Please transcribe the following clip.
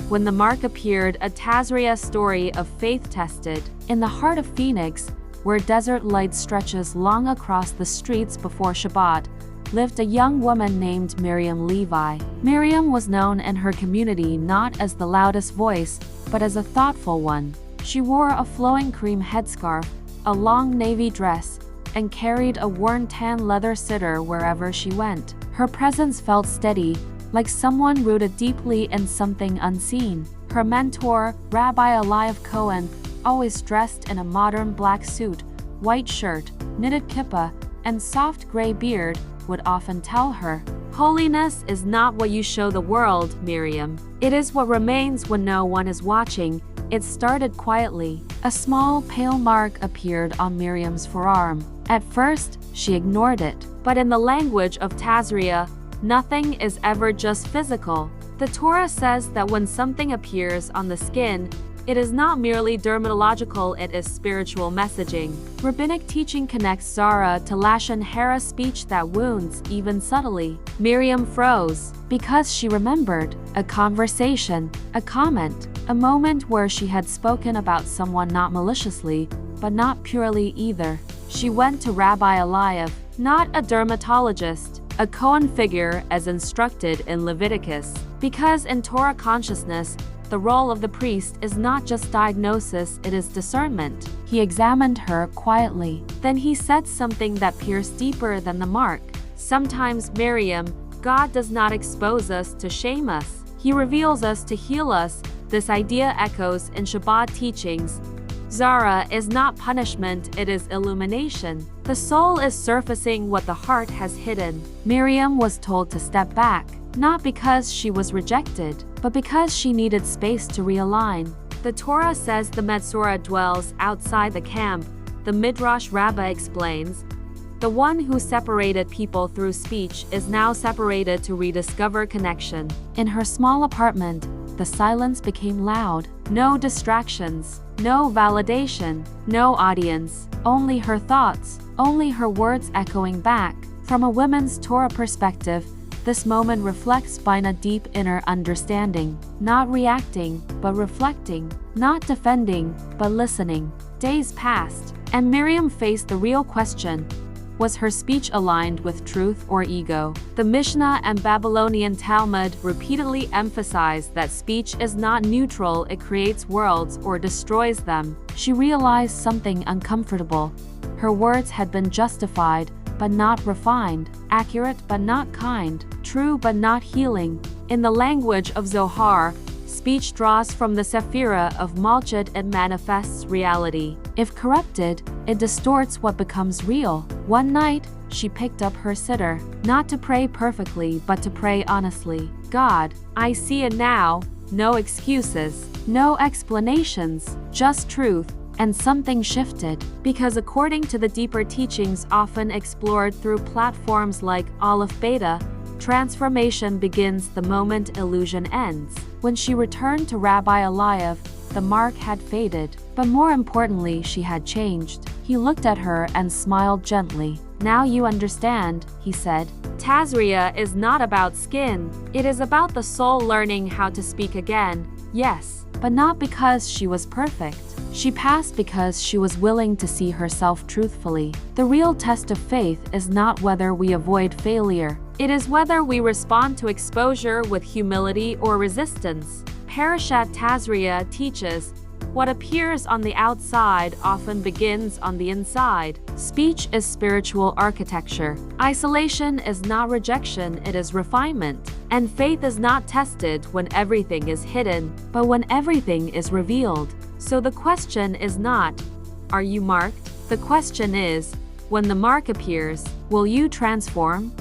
When the Mark appeared, a Tazria story of faith tested. In the heart of Phoenix, where desert light stretches long across the streets before Shabbat, lived a young woman named Miriam Levi. Miriam was known in her community not as the loudest voice, but as a thoughtful one. She wore a flowing cream headscarf, a long navy dress, and carried a worn tan leather sitter wherever she went. Her presence felt steady, like someone rooted deeply in something unseen. Her mentor, Rabbi Eliav Cohen, always dressed in a modern black suit, white shirt, knitted kippah, and soft gray beard, would often tell her, "Holiness is not what you show the world, Miriam. It is what remains when no one is watching." It started quietly. A small, pale mark appeared on Miriam's forearm. At first, she ignored it. But in the language of Tazria, nothing is ever just physical. The Torah says that when something appears on the skin, it is not merely dermatological, it is spiritual messaging. Rabbinic teaching connects Zara to Lashon Hara, speech that wounds, even subtly. Miriam froze, because she remembered a conversation, a comment, a moment where she had spoken about someone not maliciously, but not purely either. She went to Rabbi Eliav, not a dermatologist, a Cohen figure as instructed in Leviticus. Because in Torah consciousness, the role of the priest is not just diagnosis, it is discernment. He examined her quietly. Then he said something that pierced deeper than the mark. "Sometimes, Miriam, God does not expose us to shame us. He reveals us to heal us." This idea echoes in Shabbat teachings. Zara is not punishment, it is illumination. The soul is surfacing what the heart has hidden. Miriam was told to step back, not because she was rejected, but because she needed space to realign. The Torah says the Metzora dwells outside the camp. The Midrash Rabbah explains, the one who separated people through speech is now separated to rediscover connection. In her small apartment, the silence became loud. No distractions, no validation, no audience, only her thoughts, only her words echoing back. From a women's Torah perspective, this moment reflects Bina deep inner understanding, not reacting, but reflecting, not defending, but listening. Days passed, and Miriam faced the real question. Was her speech aligned with truth or ego? The Mishnah and Babylonian Talmud repeatedly emphasize that speech is not neutral, it creates worlds or destroys them. She realized something uncomfortable. Her words had been justified, but not refined, accurate but not kind, true but not healing. In the language of Zohar, speech draws from the Sephirah of Malchut, it manifests reality. If corrupted, it distorts what becomes real. One night, she picked up her sitter, not to pray perfectly but to pray honestly. God, I see it now, no excuses, no explanations, just truth. And something shifted, because according to the deeper teachings often explored through platforms like Aleph Beta, transformation begins the moment illusion ends. When she returned to Rabbi Eliav, the mark had faded, but more importantly, she had changed. He looked at her and smiled gently. "Now you understand," he said. Tazria is not about skin. It is about the soul learning how to speak again. Yes, but not because she was perfect. She passed because she was willing to see herself truthfully. The real test of faith is not whether we avoid failure. It is whether we respond to exposure with humility or resistance. Parashat Tazria teaches, what appears on the outside often begins on the inside. Speech is spiritual architecture. Isolation is not rejection, it is refinement. And faith is not tested when everything is hidden, but when everything is revealed. So the question is not, are you marked? The question is, when the mark appears, will you transform?